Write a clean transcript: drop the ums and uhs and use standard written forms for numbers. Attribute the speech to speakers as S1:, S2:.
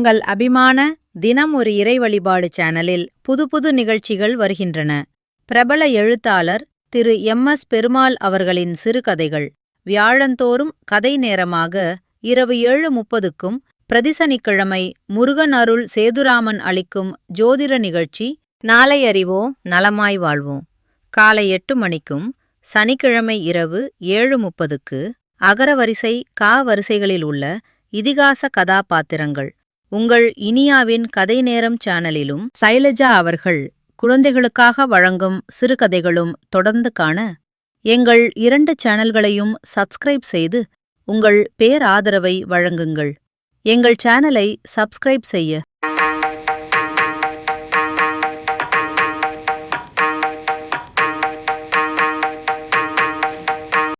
S1: உங்கள் அபிமான தினம் ஒரு இறை வழிபாடு சேனலில் புது புது நிகழ்ச்சிகள் வருகின்றன. பிரபல எழுத்தாளர் திரு எம்.எஸ். பெருமாள் அவர்களின் சிறுகதைகள் வியாழந்தோறும் கதை நேரமாக இரவு 7:30க்கும், பிரதி சனிக்கிழமை முருகன் அருள் சேதுராமன் அளிக்கும் ஜோதிட நிகழ்ச்சி நாளை அறிவோம் நலமாய் வாழ்வோம் காலை 8 மணிக்கும், சனிக்கிழமை இரவு 7:30க்கு அகரவரிசை கா வரிசைகளில் உள்ள இதிகாச கதாபாத்திரங்கள் உங்கள் இனியாவின் கதை நேரம் சேனலிலும் சைலஜா அவர்கள் குழந்தைகளுக்காக வழங்கும் சிறுகதைகளும் தொடர்ந்து காண எங்கள் 2 சேனல்களையும் சப்ஸ்கிரைப் செய்து உங்கள் பேராதரவை வழங்குங்கள். எங்கள் சேனலை சப்ஸ்கிரைப் செய்ய